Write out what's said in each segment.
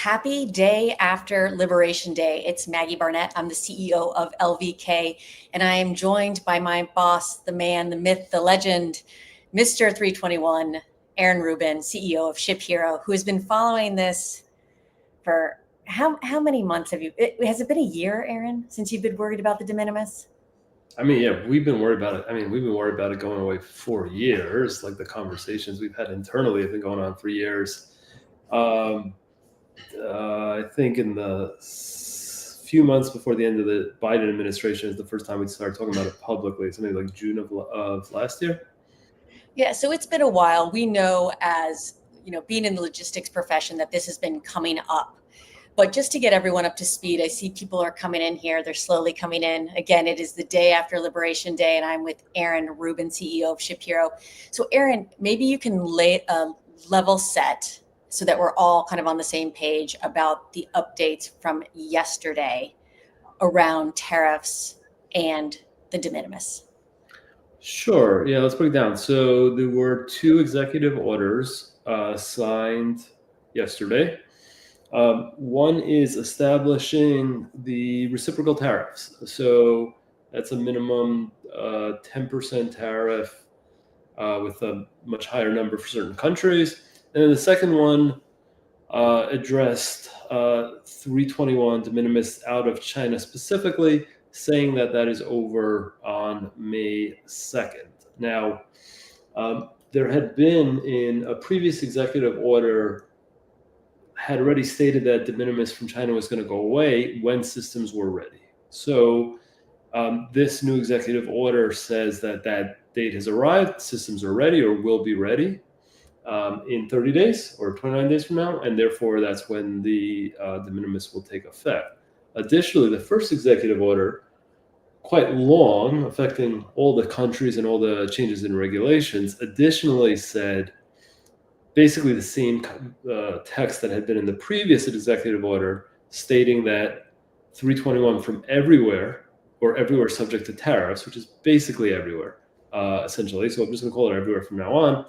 Happy day after Liberation Day. It's Maggie Barnett. I'm the CEO of LVK, and I am joined by my boss, the man, the myth, the legend, Mr. 321, Aaron Rubin, CEO of ShipHero, who has been following this for how many months have you? Has it been a year, Aaron, since you've been worried about the de minimis? Yeah, we've been worried about it. We've been worried about it going away for years. Like the conversations we've had internally have been going on for years. I think in the few months before the end of the Biden administration is the first time we started talking about it publicly. Something like June of last year. Yeah, so it's been a while. We know, as being in the logistics profession, that this has been coming up. But just to get everyone up to speed, I see people are coming in here. They're slowly coming in. Again, it is the day after Liberation Day, and I'm with Aaron Rubin, CEO of ShipHero. So Aaron, maybe you can lay a level set so that we're all kind of on the same page about the updates from yesterday around tariffs and the de minimis. Sure. Yeah, let's break it down. So there were two executive orders signed yesterday. One is establishing the reciprocal tariffs. So that's a minimum 10% tariff with a much higher number for certain countries. And then the second one addressed 321 de minimis out of China specifically, saying that that is over on May 2nd. Now, there had been in a previous executive order had already stated that de minimis from China was going to go away when systems were ready. So this new executive order says that that date has arrived, systems are ready or will be ready in 30 days or 29 days from now, and therefore that's when the de minimis will take effect. Additionally, the first executive order, quite long, affecting all the countries and all the changes in regulations, additionally said basically the same text that had been in the previous executive order, stating that 321 from everywhere or everywhere subject to tariffs, which is basically everywhere, essentially. So I'm just going to call it everywhere from now on,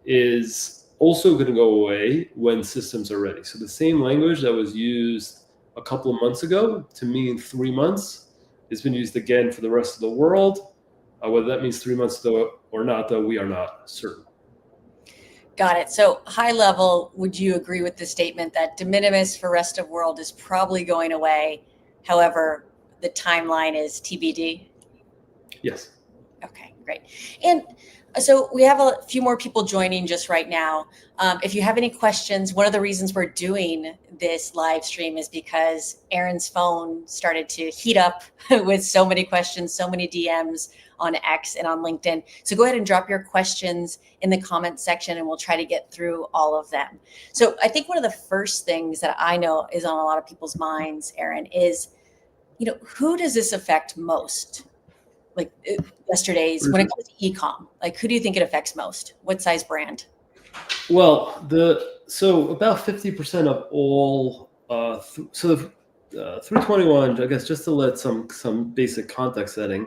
is also going to go away when systems are ready. So the same language that was used a couple of months ago to mean 3 months has been used again for the rest of the world. Whether that means 3 months though or not, though, we are not certain. Got it. So high level, would you agree with the statement that de minimis for rest of world is probably going away? However, the timeline is TBD? Yes. Okay, great. And so we have a few more people joining just right now. If you have any questions, one of the reasons we're doing this live stream is because Aaron's phone started to heat up with so many questions, so many DMs on X and on LinkedIn. So go ahead and drop your questions in the comments section and we'll try to get through all of them. So I think one of the first things that I know is on a lot of people's minds, Aaron, is, who does this affect most? Like yesterday's, when it comes to e-com, like who do you think it affects most? What size brand? Well, so about 50% of all, 321, I guess, just to let some basic context setting,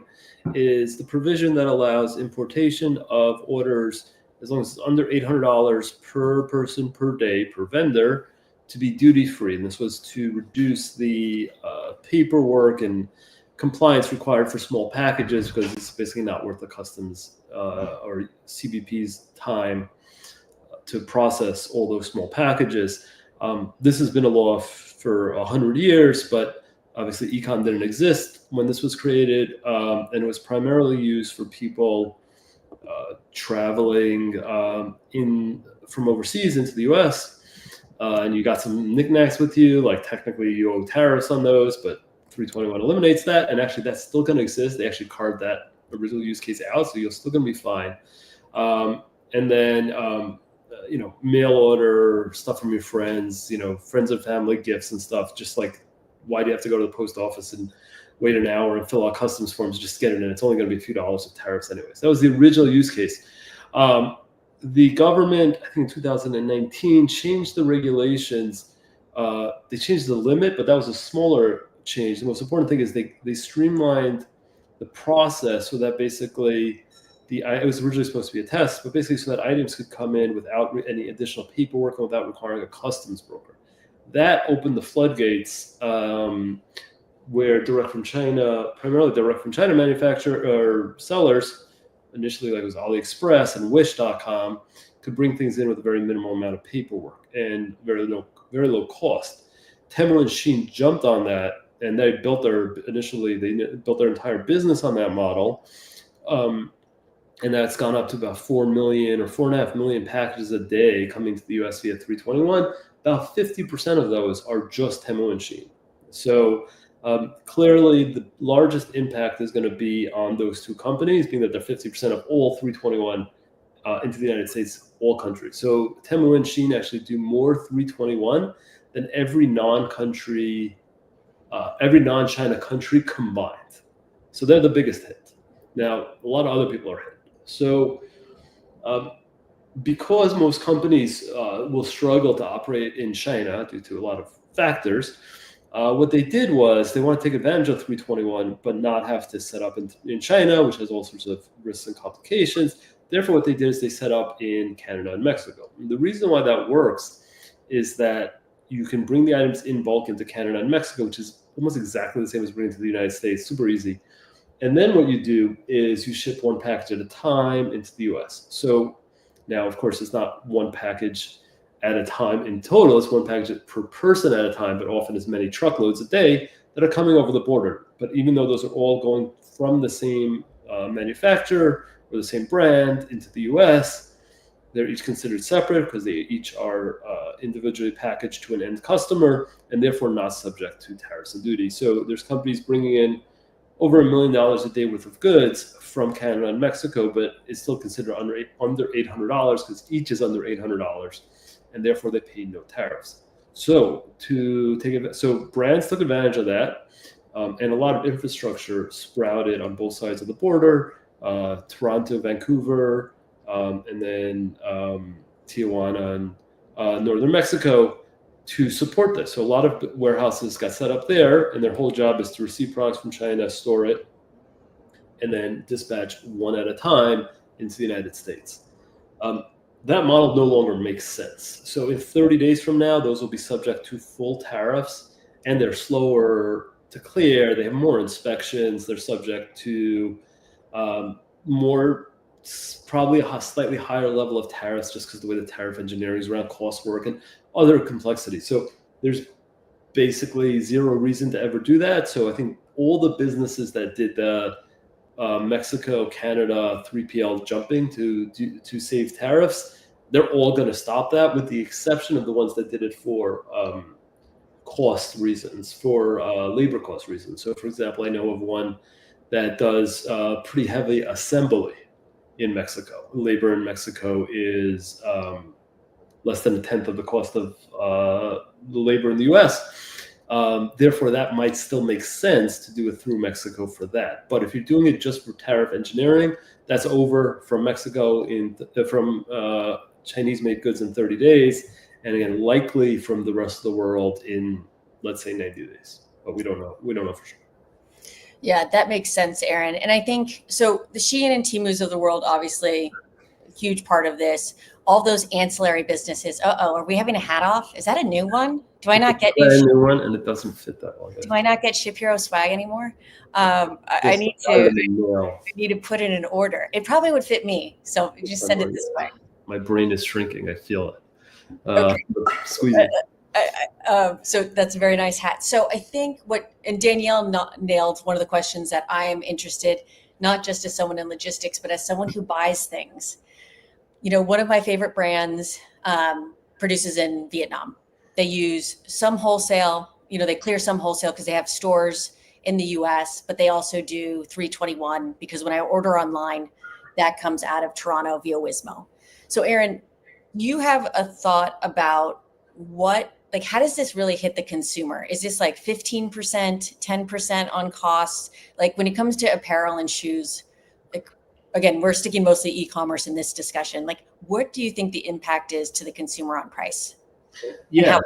is the provision that allows importation of orders as long as it's under $800 per person per day per vendor to be duty free. And this was to reduce the paperwork and compliance required for small packages because it's basically not worth the customs or CBP's time to process all those small packages. This has been a law for 100 years, but obviously e-com didn't exist when this was created, and it was primarily used for people traveling from overseas into the US, and you got some knickknacks with you, like technically you owe tariffs on those, but 321 eliminates that, and actually that's still going to exist. They actually carved that original use case out, so you're still going to be fine. And then mail order stuff from your friends, friends and family gifts and stuff. Just like, why do you have to go to the post office and wait an hour and fill out customs forms just to get it in? It's only going to be a few dollars of tariffs anyways. That was the original use case. The government, I think in 2019, changed the regulations. They changed the limit, but that was a smaller change. The most important thing is they streamlined the process so that basically it was originally supposed to be a test, but basically so that items could come in without any additional paperwork and without requiring a customs broker. that opened the floodgates, where primarily direct from China manufacturer or sellers, initially like it was AliExpress and Wish.com, could bring things in with a very minimal amount of paperwork and very low cost. Temu and Shein jumped on that, and they built their entire business on that model. And that's gone up to about 4 million or 4.5 million packages a day coming to the US via 321. About 50% of those are just Temu and Shein. So clearly the largest impact is going to be on those two companies, being that they're 50% of all 321 into the United States, all countries. So Temu and Shein actually do more 321 than every non-China country combined. So they're the biggest hit. Now, a lot of other people are hit. So because most companies will struggle to operate in China due to a lot of factors, what they did was they want to take advantage of 321, but not have to set up in China, which has all sorts of risks and complications. Therefore, what they did is they set up in Canada and Mexico. And the reason why that works is that you can bring the items in bulk into Canada and Mexico, which is almost exactly the same as bringing to the United States, super easy. And then what you do is you ship one package at a time into the US. So now, of course, it's not one package at a time in total. It's one package per person at a time, but often as many truckloads a day that are coming over the border. But even though those are all going from the same manufacturer or the same brand into the US, they're each considered separate because they each are individually packaged to an end customer and therefore not subject to tariffs and duties. So there's companies bringing in over $1 million a day worth of goods from Canada and Mexico, but it's still considered under $800 because each is under $800, and therefore they pay no tariffs. So brands took advantage of that, and a lot of infrastructure sprouted on both sides of the border, Toronto, Vancouver, and then Tijuana and northern Mexico, to support this. So a lot of warehouses got set up there, and their whole job is to receive products from China, store it, and then dispatch one at a time into the United States. That model no longer makes sense. So in 30 days from now, those will be subject to full tariffs, and they're slower to clear. They have more inspections. They're subject to probably a slightly higher level of tariffs just because the way the tariff engineering is around cost work and other complexities. So there's basically zero reason to ever do that. So I think all the businesses that did the Mexico, Canada, 3PL jumping to save tariffs, they're all going to stop that, with the exception of the ones that did it for cost reasons, for labor cost reasons. So for example, I know of one that does pretty heavy assembly in Mexico. Labor in Mexico is less than a tenth of the cost of the labor in the US. Therefore, that might still make sense to do it through Mexico for that. But if you're doing it just for tariff engineering, that's over from Mexico from Chinese-made goods in 30 days, and again, likely from the rest of the world in, let's say, 90 days. But we don't know. We don't know for sure. Yeah, that makes sense, Aaron. And I think, so the Shein and Temus of the world, obviously, a huge part of this. All those ancillary businesses. Are we having a hat off? Is that a new one? Do I not get new one? And it doesn't fit that one. Do I not get ShipHero swag anymore? I need to put in an order. It probably would fit me. So just send it this way. My brain is shrinking. I feel it. Okay. Squeezing. So that's a very nice hat. So I think and Danielle nailed one of the questions that I am interested, not just as someone in logistics, but as someone who buys things. One of my favorite brands produces in Vietnam. They use some wholesale, they clear some wholesale because they have stores in the US, but they also do 321 because when I order online, that comes out of Toronto via Wismo. So Aaron, you have a thought about how does this really hit the consumer? Is this like 15%, 10% on costs? Like when it comes to apparel and shoes, again, we're sticking mostly e-commerce in this discussion. What do you think the impact is to the consumer on price? Yeah.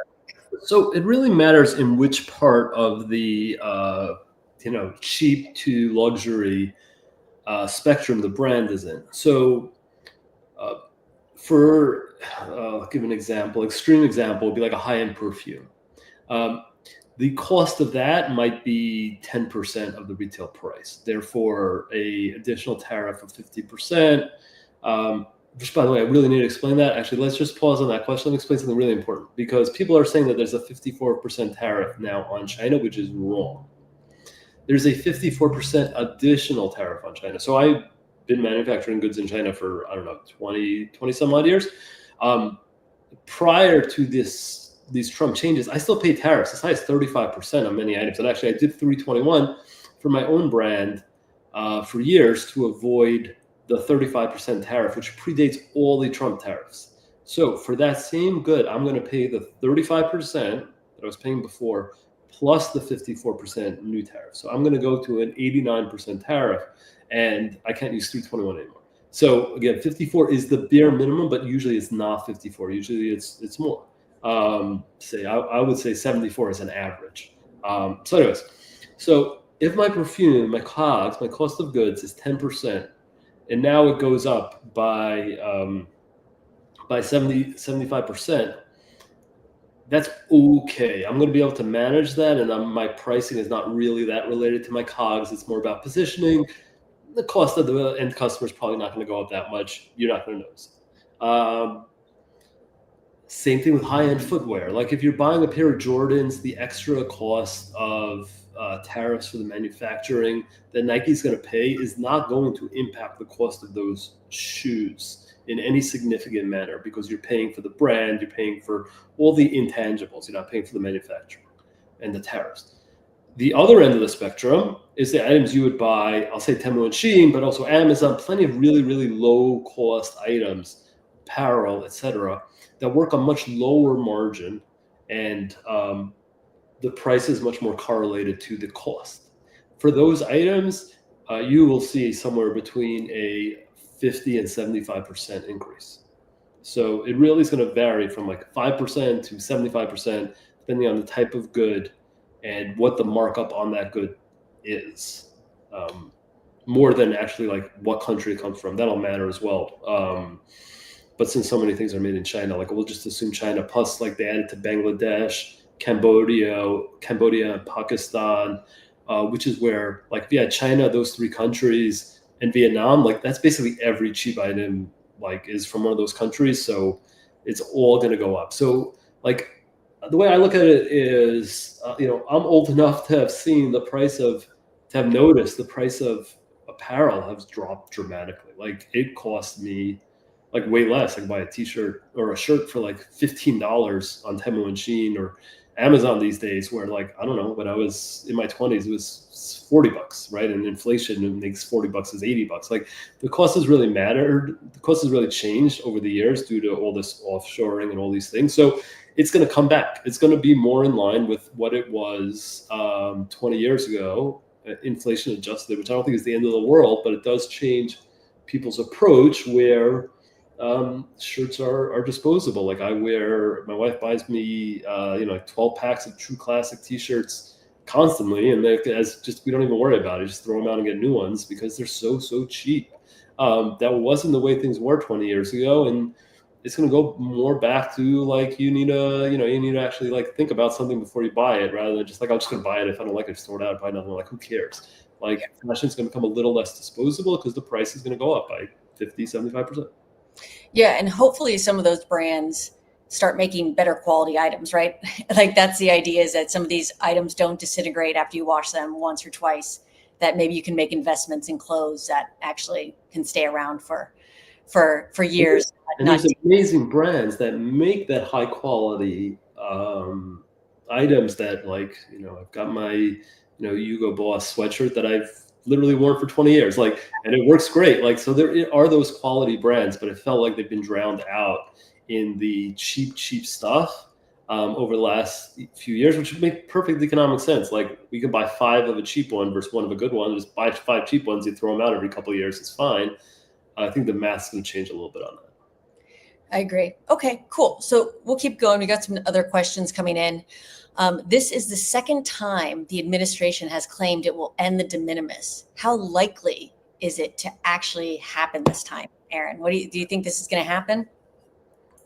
So it really matters in which part of the, cheap to luxury spectrum the brand is in. So I'll give an example. Extreme example would be like a high-end perfume. The cost of that might be 10% of the retail price. Therefore, a additional tariff of 50%. Which, by the way, I really need to explain that. Actually, let's just pause on that question. Let me explain something really important, because people are saying that there's a 54% tariff now on China, which is wrong. There's a 54% additional tariff on China. So I've been manufacturing goods in China for, I don't know, 20 some odd years. Prior to these Trump changes, I still pay tariffs as high as 35% on many items. And actually, I did 321 for my own brand for years to avoid the 35% tariff, which predates all the Trump tariffs. So for that same good, I'm going to pay the 35% that I was paying before, plus the 54% new tariff. So I'm going to go to an 89% tariff, and I can't use 321 anymore. So again, 54 is the bare minimum, but usually it's not 54. Usually it's more. I would say 74 is an average. So anyways, so if my perfume, my COGS, my cost of goods is 10%, and now it goes up by 75%, that's okay. I'm going to be able to manage that, and my pricing is not really that related to my COGS. It's more about positioning. The cost of the end customer is probably not going to go up that much. You're not going to notice it. Same thing with high-end footwear. Like if you're buying a pair of Jordans, the extra cost of tariffs for the manufacturing that Nike's going to pay is not going to impact the cost of those shoes in any significant manner, because you're paying for the brand, you're paying for all the intangibles, you're not paying for the manufacturing and the tariffs. The other end of the spectrum is the items you would buy, I'll say Temu and Shein, but also Amazon, plenty of really, really low cost items, apparel, etc., that work on much lower margin, and the price is much more correlated to the cost. For those items, you will see somewhere between a 50 and 75% increase. So it really is going to vary from like 5% to 75%, depending on the type of good and what the markup on that good is. More than actually like what country it comes from. That'll matter as well. But since so many things are made in China, like we'll just assume China, plus like they added to Bangladesh, Cambodia, and Pakistan, which is where like, yeah, China, those three countries, and Vietnam, like that's basically every cheap item like is from one of those countries. So it's all going to go up. So like the way I look at it is, I'm old enough to have seen to have noticed the price of apparel has dropped dramatically. Like it cost me like way less. I can buy a t-shirt or a shirt for like $15 on Temu and Shein or Amazon these days, where like, I don't know, when I was in my 20s, it was $40, right? And inflation makes $40 is $80. Like the cost has really mattered. The cost has really changed over the years due to all this offshoring and all these things. So it's going to come back. It's going to be more in line with what it was 20 years ago, inflation adjusted, which I don't think is the end of the world, but it does change people's approach where shirts are disposable. Like my wife buys me, 12 packs of True Classic t-shirts constantly. And we don't even worry about it. Just throw them out and get new ones because they're so cheap. That wasn't the way things were 20 years ago. And it's going to go more back to like, you need to actually like think about something before you buy it, rather than just like, I'm just going to buy it. If I don't like it, just throw it out, buy another one. Like, who cares? Like fashion's going to become a little less disposable because the price is going to go up by 50, 75%. Yeah, and hopefully some of those brands start making better quality items, right? Like that's the idea, is that some of these items don't disintegrate after you wash them once or twice, that maybe you can make investments in clothes that actually can stay around for years. And there's amazing brands that make that high quality items that, like, I've got my, Hugo Boss sweatshirt that I've literally worn for 20 years, like, and it works great. Like, so there are those quality brands, but it felt like they've been drowned out in the cheap stuff over the last few years, which would make perfect economic sense. Like, we could buy 5 of a cheap one versus 1 of a good one. Just buy 5 cheap ones, you throw them out every couple of years, it's fine. I think the math's going to change a little bit on that. I agree. Okay, cool. So we'll keep going. We got some other questions coming in. This is the second time the administration has claimed it will end the de minimis. How likely is it to actually happen this time, Aaron? Do you think this is going to happen?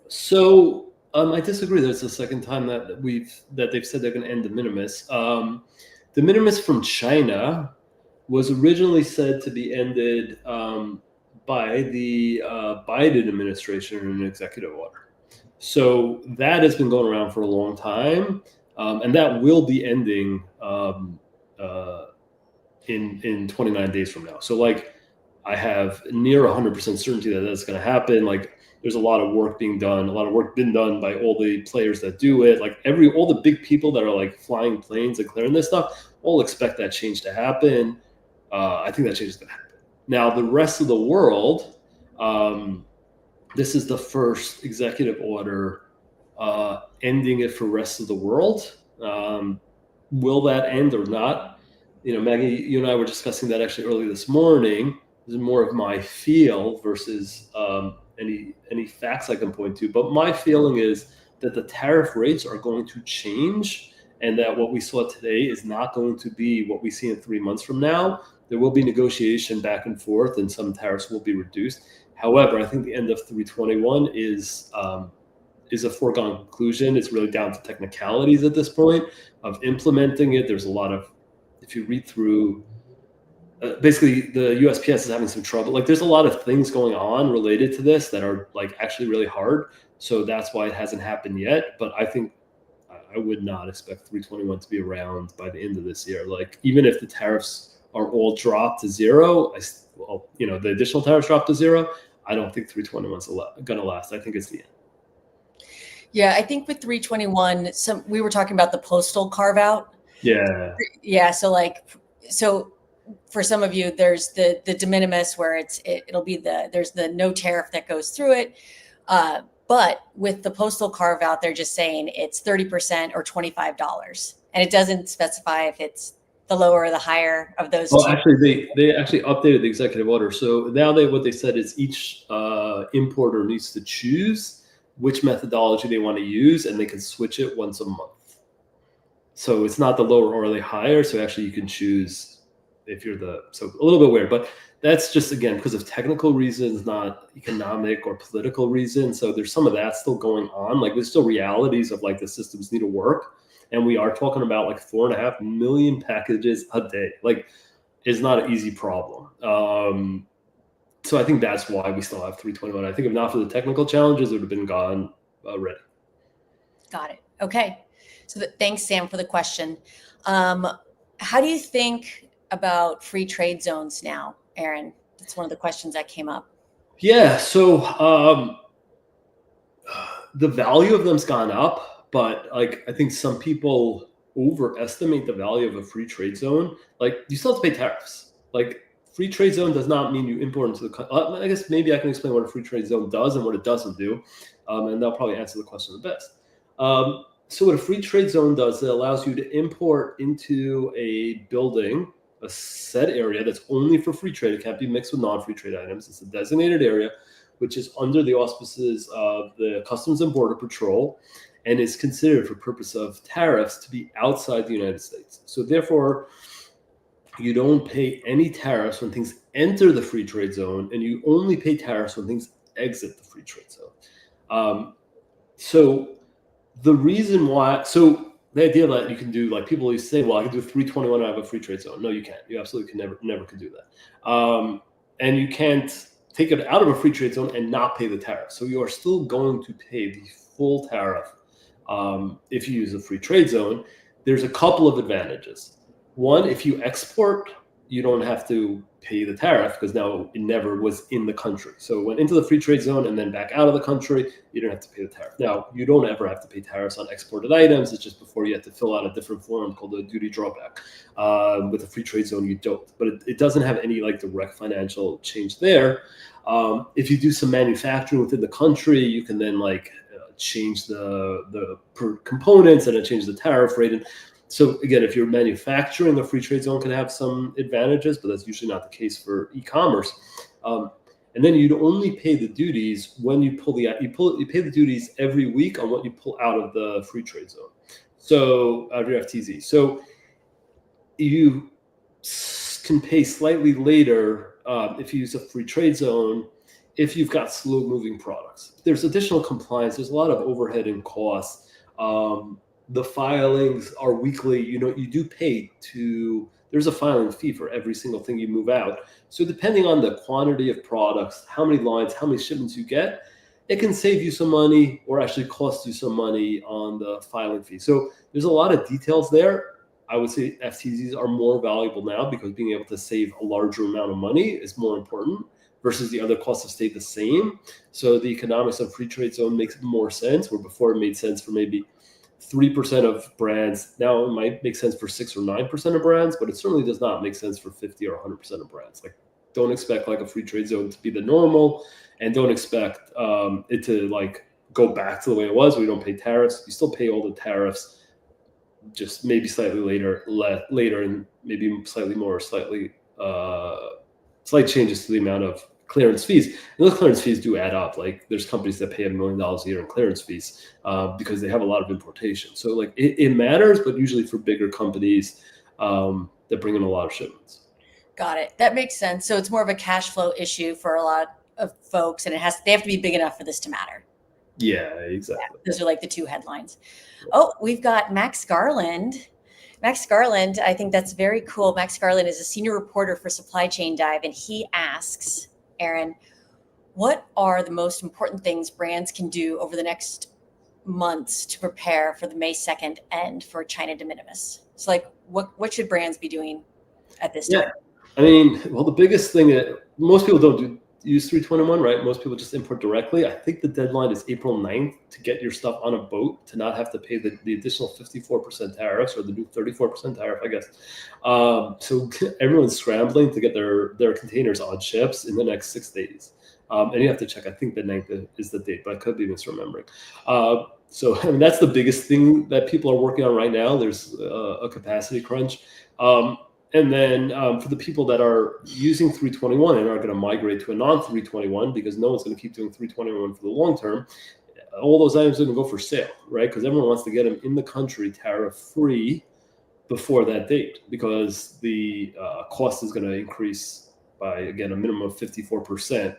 So I disagree. There's the second time that they've said they're going to end the minimis. The minimis from China was originally said to be ended by the Biden administration in an executive order. So that has been going around for a long time, and that will be ending in 29 days from now. So like, I have near 100% certainty that that's going to happen. Like, there's a lot of work being done, a lot of work been done by all the players that do it. Like all the big people that are like flying planes and clearing this stuff, all expect that change to happen. I think that change is going to happen. Now, the rest of the world, this is the first executive order ending it for rest of the world. Will that end or not? Maggie, you and I were discussing that actually early this morning. This is more of my feel versus any facts I can point to. But my feeling is that the tariff rates are going to change, and that what we saw today is not going to be what we see in 3 months from now. There will be negotiation back and forth, and some tariffs will be reduced. However, I think the end of 321 is a foregone conclusion. It's really down to technicalities at this point of implementing it. There's a lot of, if you read through, basically the USPS is having some trouble. Like, there's a lot of things going on related to this that are like actually really hard. So that's why it hasn't happened yet. But I think I would not expect 321 to be around by the end of this year. Like, even if the tariffs are all dropped to zero, the additional tariffs dropped to zero, I don't think 321's going to last. I think it's the end. Yeah, I think with 321, we were talking about the postal carve out. Yeah. Yeah. So for some of you, there's the de minimis where there's the no tariff that goes through it. But with the postal carve out, they're just saying it's 30% or $25. And it doesn't specify if it's the lower or the higher of those two. Actually, they actually updated the executive order. So now what they said is each importer needs to choose which methodology they want to use, and they can switch it once a month. So it's not the lower or the higher. So actually you can choose if you're so a little bit weird, but that's just, again, because of technical reasons, not economic or political reasons. So there's some of that still going on. Like, there's still realities of like the systems need to work. And we are talking about like 4.5 million packages a day. Like, it's not an easy problem. So I think that's why we still have 321. I think if not for the technical challenges, it would have been gone already. Got it. Okay. So thanks, Sam, for the question. How do you think about free trade zones now, Aaron? That's one of the questions that came up. Yeah. So the value of them's gone up, but like, I think some people overestimate the value of a free trade zone. Like, you still have to pay tariffs. Like, free trade zone does not mean you import into the country. I guess maybe I can explain what a free trade zone does and what it doesn't do, and that'll probably answer the question the best. So what a free trade zone does, it allows you to import into a building a set area that's only for free trade. It can't be mixed with non-free trade items. It's a designated area, which is under the auspices of the Customs and Border Patrol, and is considered, for purpose of tariffs, to be outside the United States. So therefore, you don't pay any tariffs when things enter the free trade zone, and you only pay tariffs when things exit the free trade zone. So the reason why, the idea that you can do, like, people always say, well, I can do 321 and I have a free trade zone. No, you can't. You absolutely never could do that. And you can't take it out of a free trade zone and not pay the tariff. So you are still going to pay the full tariff if you use a free trade zone. There's a couple of advantages. One, if you export, you don't have to pay the tariff because now it never was in the country. So it went into the free trade zone and then back out of the country, you don't have to pay the tariff. Now, you don't ever have to pay tariffs on exported items. It's just before you have to fill out a different form called a duty drawback. With a free trade zone, you don't. But it doesn't have any like direct financial change there. If you do some manufacturing within the country, you can then change the components and it changes the tariff rate. And so again, if you're manufacturing, a free trade zone can have some advantages, but that's usually not the case for e-commerce. And then you'd only pay the duties when you pay the duties every week on what you pull out of the free trade zone. So out of your FTZ. So you can pay slightly later if you use a free trade zone if you've got slow moving products. There's additional compliance. There's a lot of overhead and costs. The filings are weekly. You do pay there's a filing fee for every single thing you move out. So depending on the quantity of products, how many lines, how many shipments you get, it can save you some money or actually cost you some money on the filing fee. So there's a lot of details there. I would say FTZs are more valuable now because being able to save a larger amount of money is more important versus the other costs have stayed the same. So the economics of free trade zone makes more sense, where before it made sense for maybe 3% of brands. Now it might make sense for 6 or 9% of brands, but it certainly does not make sense for 50 or 100% of brands. Like, don't expect like a free trade zone to be the normal, and don't expect it to like go back to the way it was. We don't pay tariffs. You still pay all the tariffs, just maybe slightly later, and maybe slightly more, slight changes to the amount of clearance fees. And those clearance fees do add up. Like, there's companies that pay $1 million a year in clearance fees because they have a lot of importation. So like it matters, but usually for bigger companies that bring in a lot of shipments. Got it. That makes sense. So it's more of a cash flow issue for a lot of folks, and they have to be big enough for this to matter. Yeah, exactly. Yeah, those are like the two headlines. Oh, we've got Max Garland. Max Garland, I think that's very cool. Max Garland is a senior reporter for Supply Chain Dive, and he asks, Aaron, what are the most important things brands can do over the next months to prepare for the May 2nd end for China de minimis? So like, what should brands be doing at this time? I mean, well, the biggest thing that most people don't use 321, right? Most people just import directly. I think the deadline is April 9th to get your stuff on a boat, to not have to pay the additional 54% tariffs, or the new 34% tariff, I guess. So everyone's scrambling to get their containers on ships in the next 6 days. And you have to check. I think the 9th is the date, but I could be misremembering. So I mean, that's the biggest thing that people are working on right now. There's a capacity crunch. And then for the people that are using 321 and are going to migrate to a non-321, because no one's going to keep doing 321 for the long term, all those items are going to go for sale, right? Because everyone wants to get them in the country tariff-free before that date, because the cost is going to increase by, again, a minimum of 54%,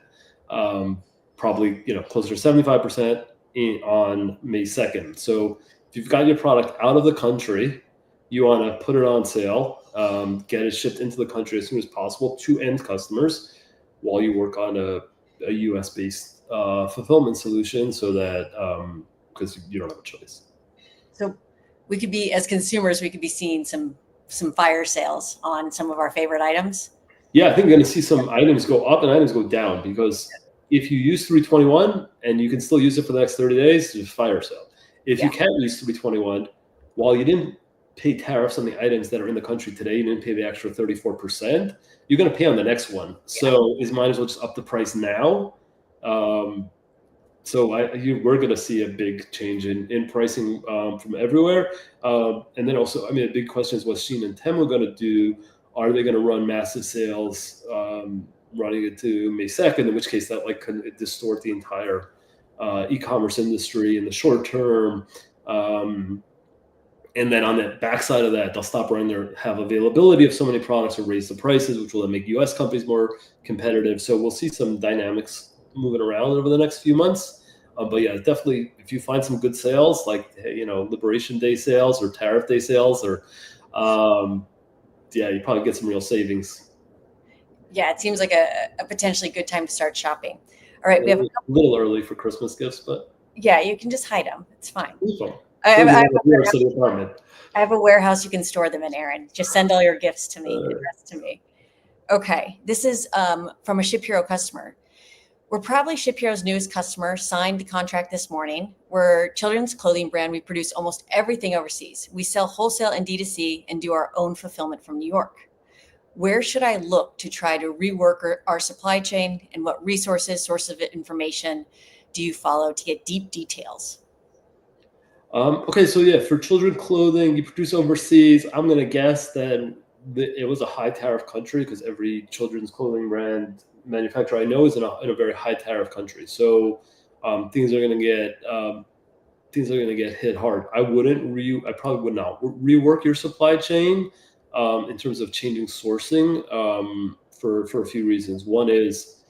probably closer to 75% on May 2nd. So if you've got your product out of the country, you want to put it on sale, get it shipped into the country as soon as possible to end customers while you work on a US-based fulfillment solution, so that because you don't have a choice. So we could be, as consumers, we could be seeing some fire sales on some of our favorite items. Yeah, I think you're going to see some items go up and items go down, because if you use 321 and you can still use it for the next 30 days, there's a fire sale. If you can't use 321, while you didn't pay tariffs on the items that are in the country today, you didn't pay the extra 34%, you're going to pay on the next one. So you might as well just up the price now. So we're going to see a big change in pricing from everywhere. And then also, I mean, a big question is, what's Shein and Temu going to do? Are they going to run massive sales running it to May 2nd, in which case that could distort the entire e-commerce industry in the short term. And then on the backside of that, they'll stop running have availability of so many products or raise the prices, which will then make US companies more competitive. So we'll see some dynamics moving around over the next few months. But yeah, definitely, if you find some good sales, like, Liberation Day sales or Tariff Day sales, or you probably get some real savings. Yeah, it seems like a potentially good time to start shopping. All right, we have a little early for Christmas gifts, but yeah, you can just hide them. It's fine. I have a warehouse you can store them in, Aaron. Just send all your gifts to me, address to me. Okay, this is from a ShipHero customer. We're probably ShipHero's newest customer, signed the contract this morning. We're a children's clothing brand. We produce almost everything overseas. We sell wholesale and D2C and do our own fulfillment from New York. Where should I look to try to rework our supply chain, and what resources, source of information do you follow to get deep details? Okay, so yeah, for children clothing, you produce overseas. I'm going to guess that it was a high tariff country, because every children's clothing brand manufacturer I know is in a very high tariff country. So things are going to get hit hard. I probably would not rework your supply chain in terms of changing sourcing for a few reasons. One is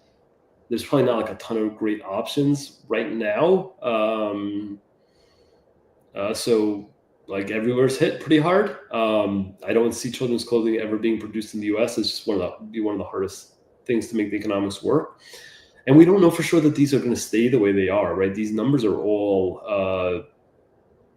there's probably not like a ton of great options right now. So like everywhere's hit pretty hard. I don't see children's clothing ever being produced in the U.S. It's just one of the hardest things to make the economics work. And we don't know for sure that these are going to stay the way they are, right? These numbers are all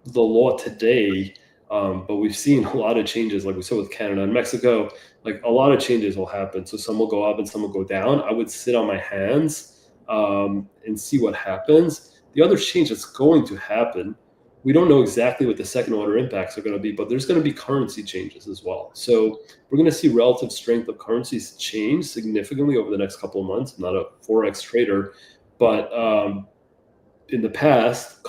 the law today, but we've seen a lot of changes, like we saw with Canada and Mexico. Like a lot of changes will happen. So some will go up and some will go down. I would sit on my hands and see what happens. The other change that's going to happen, we don't know exactly what the second order impacts are going to be, but there's going to be currency changes as well. So we're going to see relative strength of currencies change significantly over the next couple of months. I'm not a Forex trader, but in the past,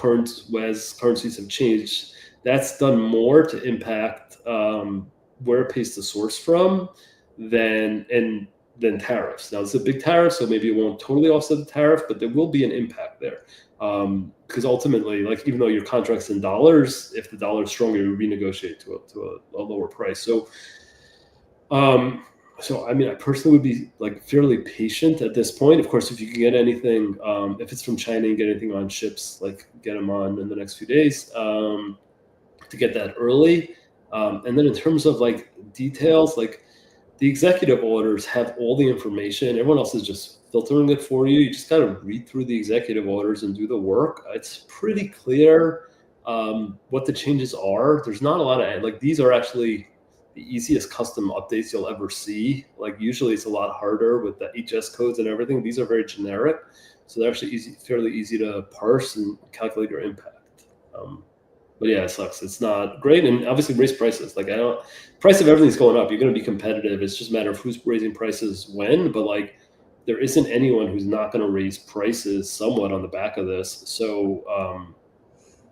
as currencies have changed, that's done more to impact where it pays to source from than tariffs. Now, it's a big tariff, so maybe it won't totally offset the tariff, but there will be an impact there. Because ultimately, like even though your contract's in dollars, if the dollar is stronger, you renegotiate to a lower price. So, I mean, I personally would be like fairly patient at this point. Of course, if you can get anything, if it's from China, and get anything on ships, like get them on in the next few days to get that early. And then in terms of like details, like the executive orders have all the information. Everyone else is just filtering it for you. You just got to read through the executive orders and do the work. It's pretty clear what the changes are. There's not a lot of like these are actually the easiest custom updates you'll ever see. Like usually it's a lot harder with the HS codes and everything. These are very generic, so they're actually fairly easy to parse and calculate your impact. But yeah, it sucks. It's not great, and obviously raise prices. Like price of everything's going up. You're going to be competitive. It's just a matter of who's raising prices when. But like, there isn't anyone who's not going to raise prices somewhat on the back of this. So,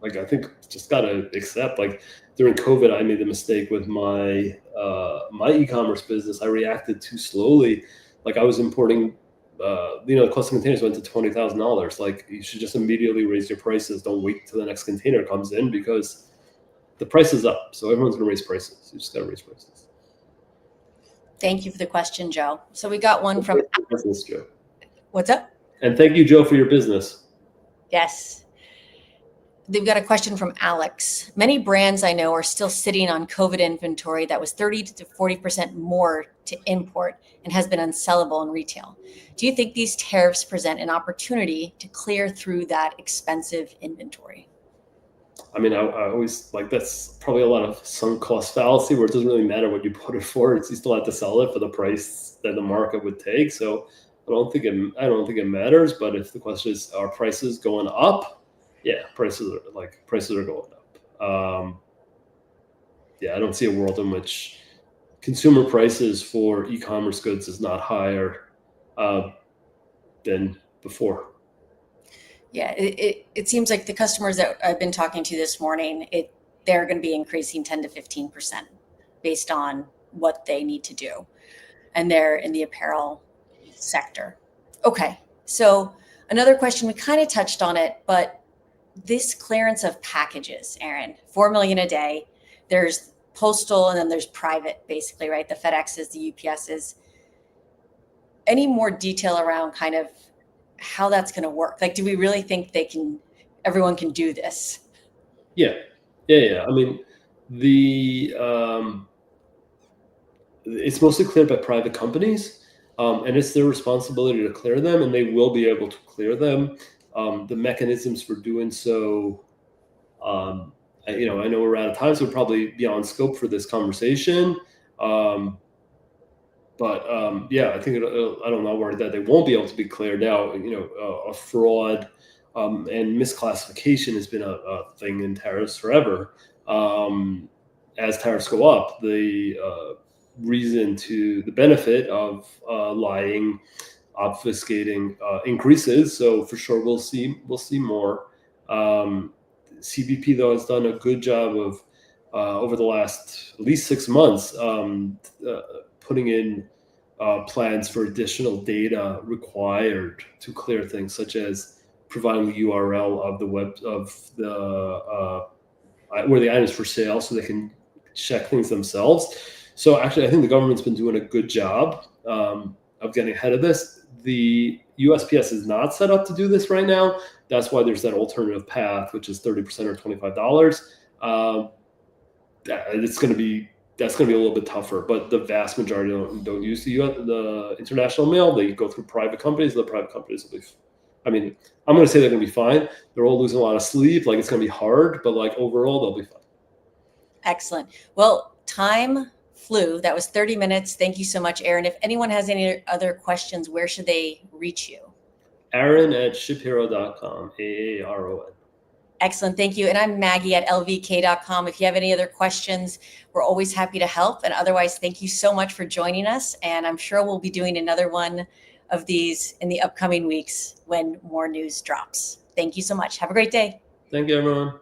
like, I think just got to accept. Like during COVID, I made the mistake with my my e-commerce business. I reacted too slowly. Like I was importing. The cost of containers went to $20,000. Like you should just immediately raise your prices. Don't wait till the next container comes in because the price is up. So everyone's going to raise prices. You just got to raise prices. Thank you for the question, Joe. So we got one from business, Joe. What's up? And thank you, Joe, for your business. Yes. They've got a question from Alex. Many brands I know are still sitting on COVID inventory that was 30 to 40% more to import and has been unsellable in retail. Do you think these tariffs present an opportunity to clear through that expensive inventory? I mean, I always like that's probably a lot of sunk cost fallacy where it doesn't really matter what you put it for. It's you still have to sell it for the price that the market would take. So I don't think it matters. But if the question is, are prices going up? Yeah, prices are going up. Yeah, I don't see a world in which consumer prices for e-commerce goods is not higher than before. Yeah, it seems like the customers that I've been talking to this morning, they're going to be increasing 10 to 15% based on what they need to do. And they're in the apparel sector. Okay, so another question, we kind of touched on it, but this clearance of packages, Aaron, 4 million a day, there's postal and then there's private, basically, right? The FedExes, the UPSs. Any more detail around kind of how that's going to work? Like, do we really think everyone can do this? Yeah. I mean, it's mostly cleared by private companies, and it's their responsibility to clear them, and they will be able to clear them. The mechanisms for doing so, I know we're out of time, so we're probably beyond scope for this conversation. But I think I don't know where that they won't be able to be cleared now. A fraud and misclassification has been a thing in tariffs forever. As tariffs go up, the benefit of lying, obfuscating increases. So for sure, we'll see more. CBP though has done a good job of over the last at least 6 months putting in plans for additional data required to clear things, such as providing the URL of the web of the where the item is for sale, so they can check things themselves. So actually, I think the government's been doing a good job. getting ahead of this. The USPS is not set up to do this right now. That's why there's that alternative path, which is 30% or $25. That's going to be a little bit tougher, but the vast majority don't use the international mail. They go through private companies. The private companies will be, I'm going to say they're going to be fine. They're all losing a lot of sleep. Like, it's going to be hard, but like overall, they'll be fine. Excellent. Well, time flew. That was 30 minutes. Thank you so much, Aaron. If anyone has any other questions, where should they reach you? Aaron at ShipHero.com, AARON. Excellent. Thank you. And I'm Maggie at lvk.com. If you have any other questions, we're always happy to help. And otherwise, thank you so much for joining us. And I'm sure we'll be doing another one of these in the upcoming weeks when more news drops. Thank you so much. Have a great day. Thank you, everyone.